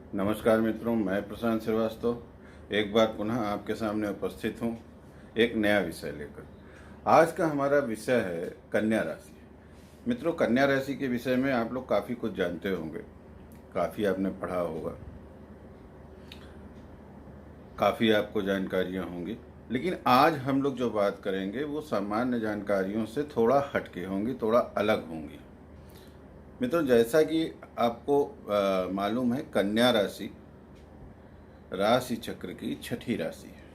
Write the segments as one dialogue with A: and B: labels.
A: नमस्कार मित्रों, मैं प्रशांत श्रीवास्तव एक बार पुनः आपके सामने उपस्थित हूँ एक नया विषय लेकर। आज का हमारा विषय है कन्या राशि। मित्रों, कन्या राशि के विषय में आप लोग काफ़ी कुछ जानते होंगे, काफ़ी आपने पढ़ा होगा, काफ़ी आपको जानकारियाँ होंगी, लेकिन आज हम लोग जो बात करेंगे वो सामान्य जानकारियों से थोड़ा हटके होंगी, थोड़ा अलग होंगी। मित्रों, जैसा कि आपको मालूम है, कन्या राशि राशि चक्र की छठी राशि है।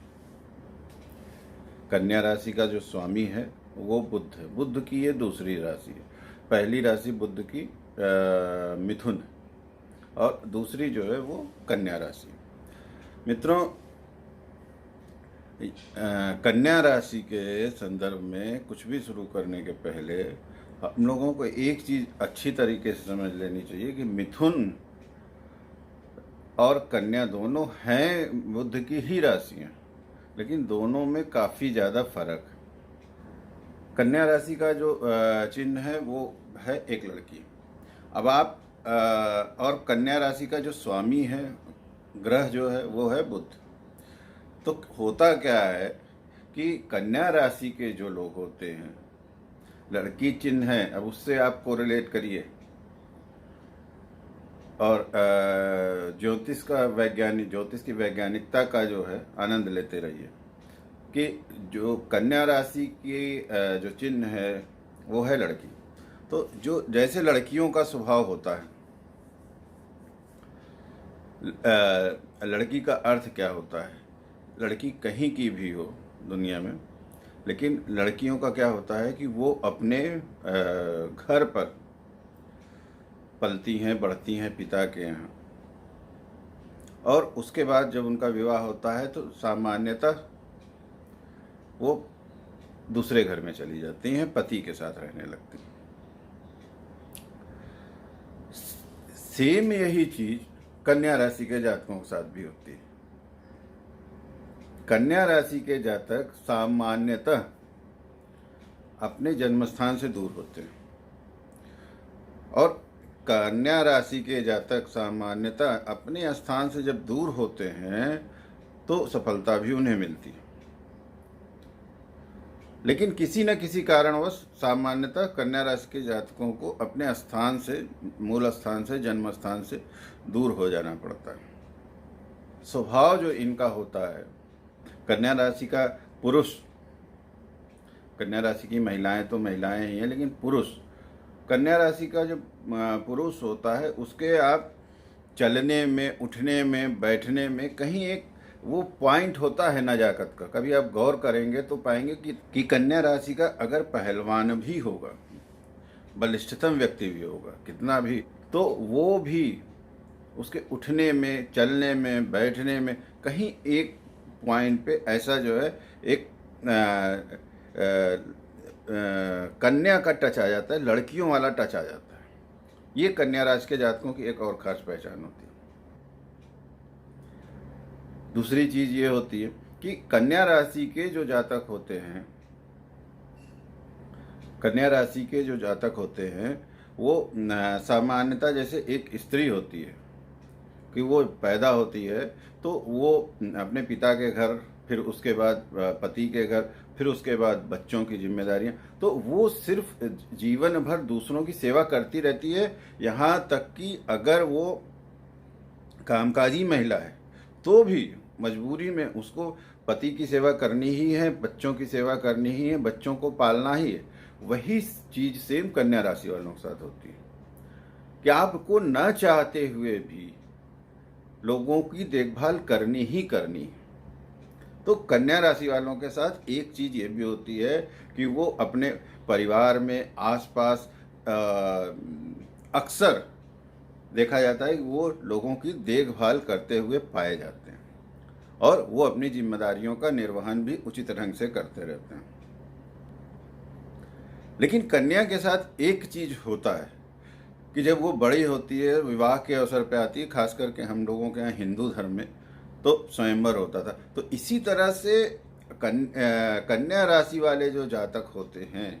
A: कन्या राशि का जो स्वामी है वो बुध है। बुध की ये दूसरी राशि है। पहली राशि बुध की मिथुन और दूसरी जो है वो कन्या राशि। मित्रों, कन्या राशि के संदर्भ में कुछ भी शुरू करने के पहले हम लोगों को एक चीज़ अच्छी तरीके से समझ लेनी चाहिए कि मिथुन और कन्या दोनों हैं बुध की ही राशियाँ, लेकिन दोनों में काफ़ी ज़्यादा फर्क है। कन्या राशि का जो चिन्ह है वो है एक लड़की। अब आप और कन्या राशि का जो स्वामी है, ग्रह जो है वो है बुध। तो होता क्या है कि कन्या राशि के जो लोग होते हैं, लड़की चिन्ह है, अब उससे आप कोरिलेट करिए और ज्योतिष की वैज्ञानिकता का जो है आनंद लेते रहिए कि जो कन्या राशि की जो चिन्ह है वो है लड़की। तो जो जैसे लड़कियों का स्वभाव होता है, लड़की का अर्थ क्या होता है, लड़की कहीं की भी हो दुनिया में, लेकिन लड़कियों का क्या होता है कि वो अपने घर पर पलती हैं, बढ़ती हैं पिता के यहाँ, और उसके बाद जब उनका विवाह होता है तो सामान्यतः वो दूसरे घर में चली जाती हैं, पति के साथ रहने लगती हैं। सेम यही चीज कन्या राशि के जातकों के साथ भी होती है। कन्या राशि के जातक सामान्यतः अपने जन्मस्थान से दूर होते हैं और कन्या राशि के जातक सामान्यतः अपने स्थान से जब दूर होते हैं तो सफलता भी उन्हें मिलती है, लेकिन किसी न किसी कारणवश सामान्यतः कन्या राशि के जातकों को अपने स्थान से, मूल स्थान से, जन्म स्थान से दूर हो जाना पड़ता है। स्वभाव जो इनका होता है, कन्या राशि का पुरुष, कन्या राशि की महिलाएं तो महिलाएं ही हैं, लेकिन पुरुष, कन्या राशि का जो पुरुष होता है उसके आप चलने में, उठने में, बैठने में कहीं एक वो पॉइंट होता है नजाकत का। कभी आप गौर करेंगे तो पाएंगे कि कन्या राशि का अगर पहलवान भी होगा, बलिष्ठतम व्यक्ति भी होगा, कितना भी, तो वो भी उसके उठने में, चलने में, बैठने में कहीं एक पॉइंट पे ऐसा जो है एक कन्या का टच आ जाता है, लड़कियों वाला टच आ जाता है। ये कन्या राशि के जातकों की एक और खास पहचान होती है। दूसरी चीज ये होती है कि कन्या राशि के जो जातक होते हैं, कन्या राशि के जो जातक होते हैं वो सामान्यतः जैसे एक स्त्री होती है कि वो पैदा होती है तो वो अपने पिता के घर, फिर उसके बाद पति के घर, फिर उसके बाद बच्चों की जिम्मेदारियां, तो वो सिर्फ जीवन भर दूसरों की सेवा करती रहती है। यहाँ तक कि अगर वो कामकाजी महिला है तो भी मजबूरी में उसको पति की सेवा करनी ही है, बच्चों की सेवा करनी ही है, बच्चों को पालना ही है। वही चीज सेम कन्या राशि वालों के साथ होती है कि आपको न चाहते हुए भी लोगों की देखभाल करनी ही करनी है। तो कन्या राशि वालों के साथ एक चीज ये भी होती है कि वो अपने परिवार में, आसपास अक्सर देखा जाता है कि वो लोगों की देखभाल करते हुए पाए जाते हैं और वो अपनी जिम्मेदारियों का निर्वहन भी उचित ढंग से करते रहते हैं। लेकिन कन्या के साथ एक चीज होता है कि जब वो बड़ी होती है, विवाह के अवसर पे आती है, खास करके हम लोगों के यहाँ हिंदू धर्म में तो स्वयंवर होता था। तो इसी तरह से कन्या राशि वाले जो जातक होते हैं,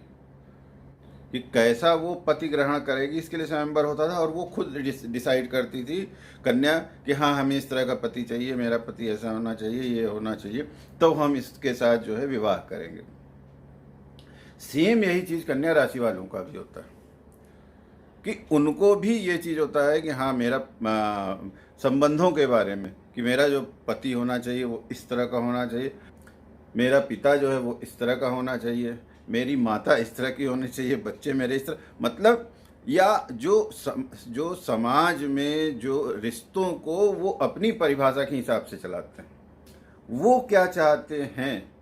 A: कि कैसा वो पति ग्रहण करेगी, इसके लिए स्वयंवर होता था और वो खुद डिसाइड करती थी कन्या कि हाँ हमें इस तरह का पति चाहिए, मेरा पति ऐसा होना चाहिए, ये होना चाहिए, तो हम इसके साथ जो है विवाह करेंगे। सेम यही चीज़ कन्या राशि वालों का भी होता है कि उनको भी ये चीज़ होता है कि हाँ मेरा संबंधों के बारे में कि मेरा जो पति होना चाहिए वो इस तरह का होना चाहिए, मेरा पिता जो है वो इस तरह का होना चाहिए, मेरी माता इस तरह की होनी चाहिए, बच्चे मेरे इस तरह, मतलब या जो समाज में जो रिश्तों को वो अपनी परिभाषा के हिसाब से चलाते हैं, वो क्या चाहते हैं,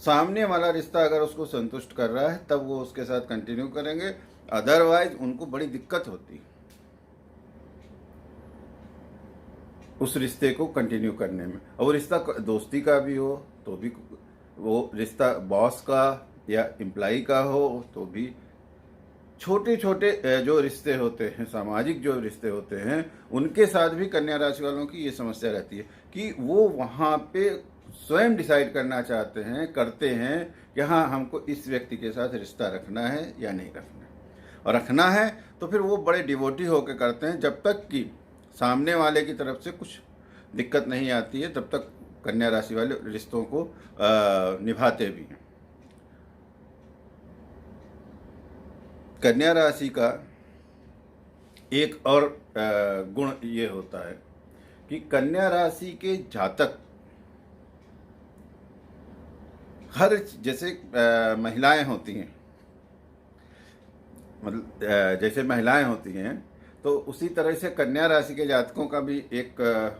A: सामने वाला रिश्ता अगर उसको संतुष्ट कर रहा है तब वो उसके साथ कंटिन्यू करेंगे, अदरवाइज उनको बड़ी दिक्कत होती है उस रिश्ते को कंटिन्यू करने में। और वो रिश्ता दोस्ती का भी हो तो भी, वो रिश्ता बॉस का या एम्प्लाई का हो तो भी, छोटे छोटे जो रिश्ते होते हैं, सामाजिक जो रिश्ते होते हैं, उनके साथ भी कन्या राशि वालों की ये समस्या रहती है कि वो वहाँ पे स्वयं डिसाइड करना चाहते हैं, करते हैं कि हाँ हमको इस व्यक्ति के साथ रिश्ता रखना है या नहीं रखना है, और रखना है तो फिर वो बड़े डिवोटी होकर करते हैं, जब तक कि सामने वाले की तरफ से कुछ दिक्कत नहीं आती है तब तक कन्या राशि वाले रिश्तों को निभाते भी हैं। कन्या राशि का एक और गुण ये होता है कि कन्या राशि के जातक हर, जैसे महिलाएं होती हैं, मतलब जैसे महिलाएं होती हैं तो उसी तरह से कन्या राशि के जातकों का भी एक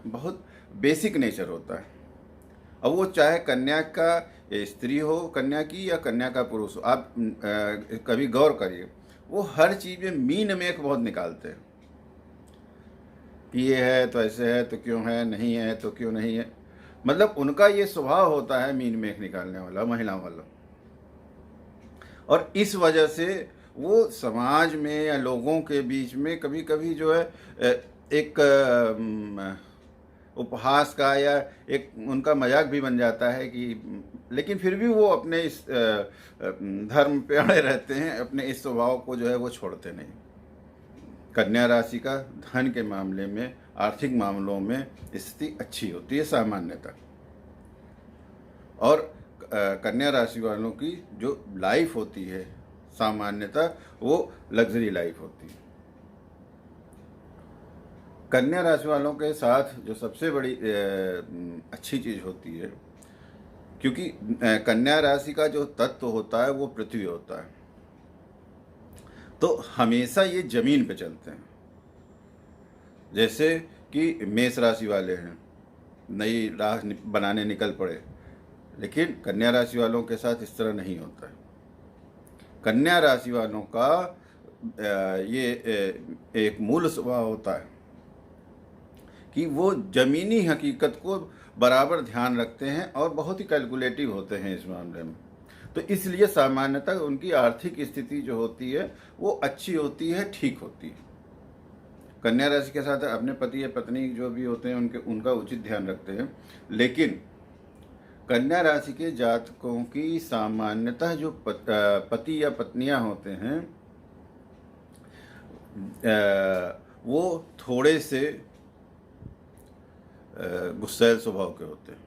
A: बहुत बेसिक नेचर होता है। अब वो चाहे कन्या का स्त्री हो, कन्या की, या कन्या का पुरुष हो, आप कभी गौर करिए, वो हर चीज़ में मीन मेख बहुत निकालते हैं कि ये है तो ऐसे है तो क्यों है, नहीं है तो क्यों नहीं है, मतलब उनका ये स्वभाव होता है मीन मेख निकालने वाला, महिलाओं वाला। और इस वजह से वो समाज में या लोगों के बीच में कभी कभी जो है एक उपहास का या एक उनका मजाक भी बन जाता है कि, लेकिन फिर भी वो अपने इस धर्म पे अड़े रहते हैं, अपने इस स्वभाव को जो है वो छोड़ते नहीं। कन्या राशि का धन के मामले में, आर्थिक मामलों में स्थिति अच्छी होती है सामान्यतः, और कन्या राशि वालों की जो लाइफ होती है सामान्यतः वो लग्जरी लाइफ होती है। कन्या राशि वालों के साथ जो सबसे बड़ी अच्छी चीज़ होती है, क्योंकि कन्या राशि का जो तत्व होता है वो पृथ्वी होता है, तो हमेशा ये जमीन पे चलते हैं। जैसे कि मेष राशि वाले हैं, नई राह बनाने निकल पड़े, लेकिन कन्या राशि वालों के साथ इस तरह नहीं होता है। कन्या राशि वालों का ये एक मूल स्वभाव होता है कि वो ज़मीनी हकीकत को बराबर ध्यान रखते हैं और बहुत ही कैलकुलेटिव होते हैं इस मामले में। तो इसलिए सामान्यतः उनकी आर्थिक स्थिति जो होती है वो अच्छी होती है, ठीक होती है। कन्या राशि के साथ अपने पति या पत्नी जो भी होते हैं उनका उचित ध्यान रखते हैं, लेकिन कन्या राशि के जातकों की सामान्यतः जो पति या पत्नियां होते हैं वो थोड़े से गुस्सैल स्वभाव के होते हैं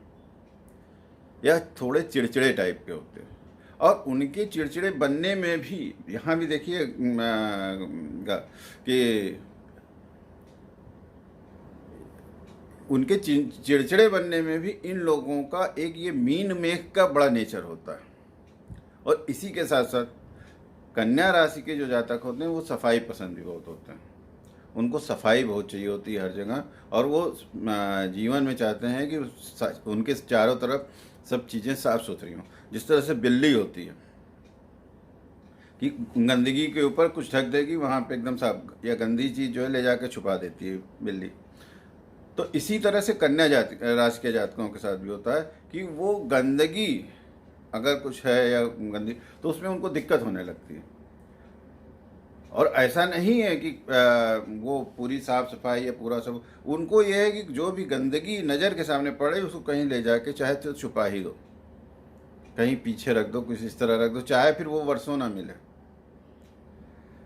A: या थोड़े चिड़चिड़े टाइप के होते हैं, और उनके चिड़चिड़े बनने में भी, यहाँ भी देखिए कि उनके चिड़चिड़े बनने में भी इन लोगों का एक ये मीन मेख का बड़ा नेचर होता है। और इसी के साथ साथ कन्या राशि के जो जातक होते हैं वो सफाई पसंद भी बहुत होते हैं, उनको सफाई बहुत चाहिए होती है हर जगह, और वो जीवन में चाहते हैं कि उनके चारों तरफ सब चीज़ें साफ़ सुथरी हों। जिस तरह से बिल्ली होती है कि गंदगी के ऊपर कुछ ढक देगी, वहाँ पे एकदम साफ, या गंदी चीज़ जो है ले जाकर छुपा देती है बिल्ली। तो इसी तरह से कन्या राशि के जातकों के साथ भी होता है कि वो गंदगी अगर कुछ है या गंदी, तो उसमें उनको दिक्कत होने लगती है। और ऐसा नहीं है कि वो पूरी साफ सफाई या पूरा सब, उनको ये है कि जो भी गंदगी नज़र के सामने पड़े उसको कहीं ले जाके चाहे तो छुपा ही दो, कहीं पीछे रख दो, कुछ इस तरह रख दो, चाहे फिर वो वर्षों ना मिले,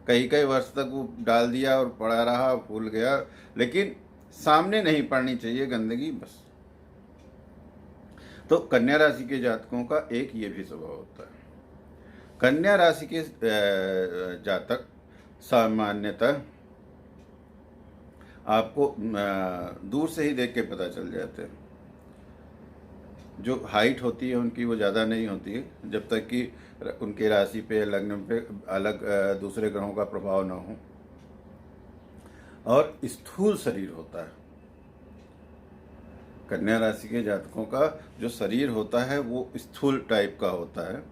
A: कई कई वर्ष तक वो डाल दिया और पड़ा रहा, फूल गया, लेकिन सामने नहीं पड़नी चाहिए गंदगी बस। तो कन्या राशि के जातकों का एक ये भी स्वभाव होता है। कन्या राशि के जातक सामान्यतः आपको दूर से ही देख के पता चल जाते हैं। जो हाइट होती है उनकी वो ज़्यादा नहीं होती है, जब तक कि उनके राशि पे लग्न पे अलग दूसरे ग्रहों का प्रभाव ना हो, और स्थूल शरीर होता है। कन्या राशि के जातकों का जो शरीर होता है वो स्थूल टाइप का होता है,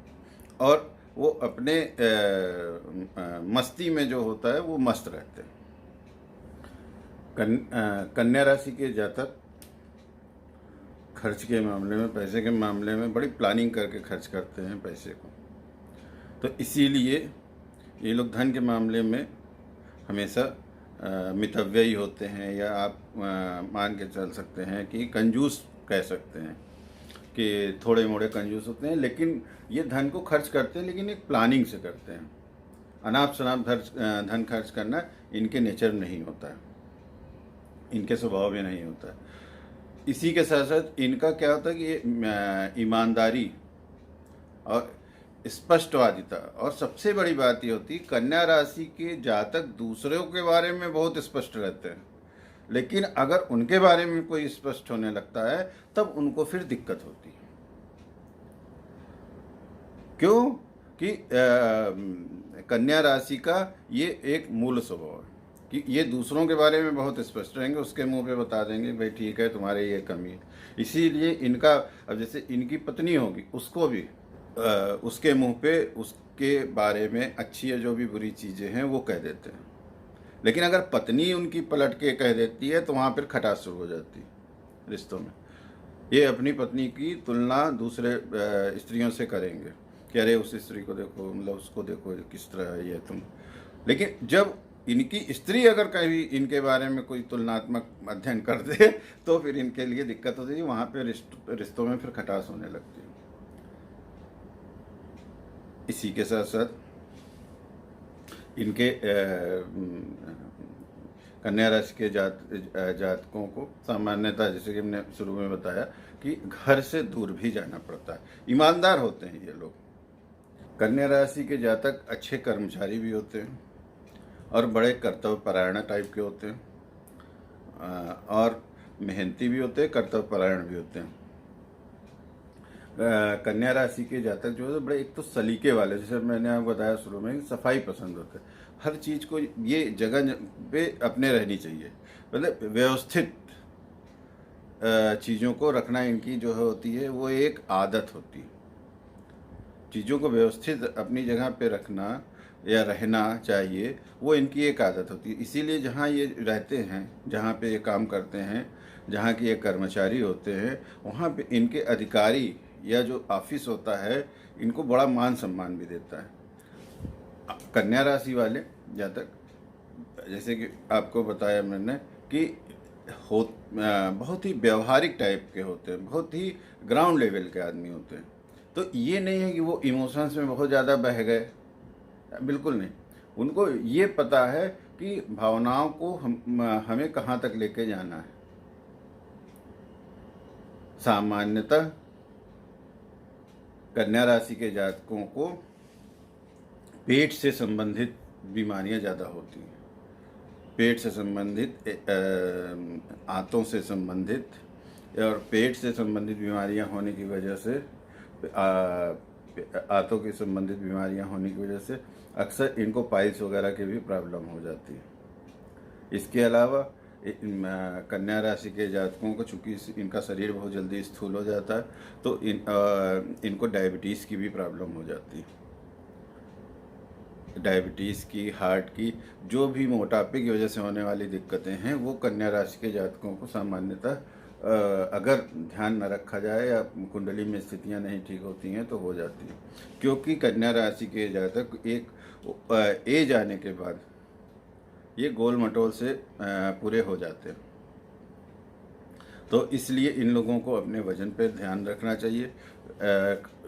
A: और वो अपने मस्ती में जो होता है वो मस्त रहते हैं। कन्या राशि के जातक खर्च के मामले में, पैसे के मामले में बड़ी प्लानिंग करके खर्च करते हैं पैसे को। तो इसीलिए ये लोग धन के मामले में हमेशा मितव्ययी होते हैं, या आप मान के चल सकते हैं कि कंजूस कह सकते हैं, कि थोड़े मोड़े कंजूस होते हैं, लेकिन ये धन को खर्च करते हैं, लेकिन एक प्लानिंग से करते हैं। अनाप शनाप धन खर्च करना इनके नेचर नहीं होता है, इनके स्वभाव में नहीं होता है। इसी के साथ साथ इनका क्या होता है कि ये ईमानदारी और स्पष्टवादिता, और सबसे बड़ी बात ये होती है कन्या राशि के जातक दूसरों के बारे में बहुत स्पष्ट रहते हैं, लेकिन अगर उनके बारे में कोई स्पष्ट होने लगता है तब उनको फिर दिक्कत होती है। क्यों? कि कन्या राशि का ये एक मूल स्वभाव है कि ये दूसरों के बारे में बहुत स्पष्ट रहेंगे, उसके मुंह पे बता देंगे भाई ठीक है तुम्हारे ये कमी है। इसीलिए इनका, अब जैसे इनकी पत्नी होगी उसको भी उसके मुंह पे उसके बारे में अच्छी या जो भी बुरी चीज़ें हैं वो कह देते हैं, लेकिन अगर पत्नी उनकी पलट के कह देती है तो वहाँ फिर खटास शुरू हो जाती है रिश्तों में। ये अपनी पत्नी की तुलना दूसरे स्त्रियों से करेंगे कि अरे उस स्त्री को देखो, मतलब उसको देखो किस तरह है ये तुम। लेकिन जब इनकी स्त्री अगर कभी इनके बारे में कोई तुलनात्मक अध्ययन कर दे तो फिर इनके लिए दिक्कत होती है, वहाँ पे रिश्तों में फिर खटास होने लगती है। इसी के साथ साथ इनके कन्या राशि के जातकों को सामान्यतः, जैसे कि हमने शुरू में बताया, कि घर से दूर भी जाना पड़ता है। ईमानदार होते हैं ये लोग। कन्या राशि के जातक अच्छे कर्मचारी भी होते हैं और बड़े कर्तव्यपरायण टाइप के होते हैं, और मेहनती भी होते हैं, कर्तव्यपरायण भी होते हैं। कन्या राशि के जातक जो है बड़े एक तो सलीके वाले, जैसे मैंने आपको बताया शुरू में, सफाई पसंद होते हैं। हर चीज़ को ये जगह पे अपने रहनी चाहिए, मतलब व्यवस्थित चीज़ों को रखना इनकी जो होती है वो एक आदत होती है। चीज़ों को व्यवस्थित अपनी जगह पे रखना या रहना चाहिए, वो इनकी एक आदत होती है। इसीलिए जहाँ ये रहते हैं, जहाँ पे ये काम करते हैं, जहाँ के ये कर्मचारी होते हैं, वहाँ पे इनके अधिकारी या जो ऑफिस होता है इनको बड़ा मान सम्मान भी देता है। कन्या राशि वाले जातक, जैसे कि आपको बताया मैंने कि बहुत ही व्यवहारिक टाइप के होते हैं, बहुत ही ग्राउंड लेवल के आदमी होते हैं। तो ये नहीं है कि वो इमोशंस में बहुत ज़्यादा बह गए, बिल्कुल नहीं। उनको ये पता है कि भावनाओं को हमें कहाँ तक लेके जाना है। सामान्यतः कन्या राशि के जातकों को पेट से संबंधित बीमारियां ज़्यादा होती हैं। पेट से संबंधित, आंतों से संबंधित और पेट से संबंधित बीमारियां होने की वजह से, आंतों की संबंधित बीमारियां होने की वजह से अक्सर इनको पाइल्स वगैरह की भी प्रॉब्लम हो जाती है। इसके अलावा कन्या राशि के जातकों को चूँकि इनका शरीर बहुत जल्दी स्थूल हो जाता है तो इनको डायबिटीज़ की भी प्रॉब्लम हो जाती है। डायबिटीज़ की, हार्ट की, जो भी मोटापे की वजह से होने वाली दिक्कतें हैं वो कन्या राशि के जातकों को सामान्यतः अगर ध्यान न रखा जाए या कुंडली में स्थितियां नहीं ठीक होती हैं तो हो जाती है। क्योंकि कन्या राशि के जातक एक एज आने के बाद ये गोल मटोल से पूरे हो जाते हैं। तो इसलिए इन लोगों को अपने वजन पर ध्यान रखना चाहिए,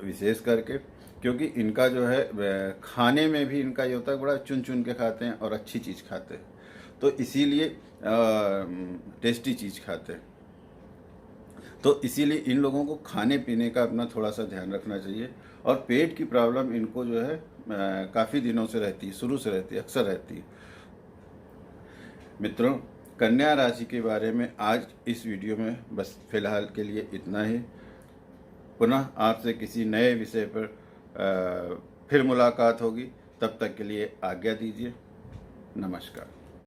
A: विशेष करके क्योंकि इनका जो है खाने में भी इनका ये होता है, बड़ा चुन चुन के खाते हैं और अच्छी चीज़ खाते हैं, तो इसीलिए टेस्टी चीज़ खाते हैं। तो इसीलिए इन लोगों को खाने पीने का अपना थोड़ा सा ध्यान रखना चाहिए। और पेट की प्रॉब्लम इनको जो है काफ़ी दिनों से रहती है, शुरू से रहती है, अक्सर रहती है। मित्रों, कन्या राशि के बारे में आज इस वीडियो में बस फिलहाल के लिए इतना ही। पुनः आपसे किसी नए विषय पर फिर मुलाकात होगी। तब तक के लिए आज्ञा दीजिए। नमस्कार।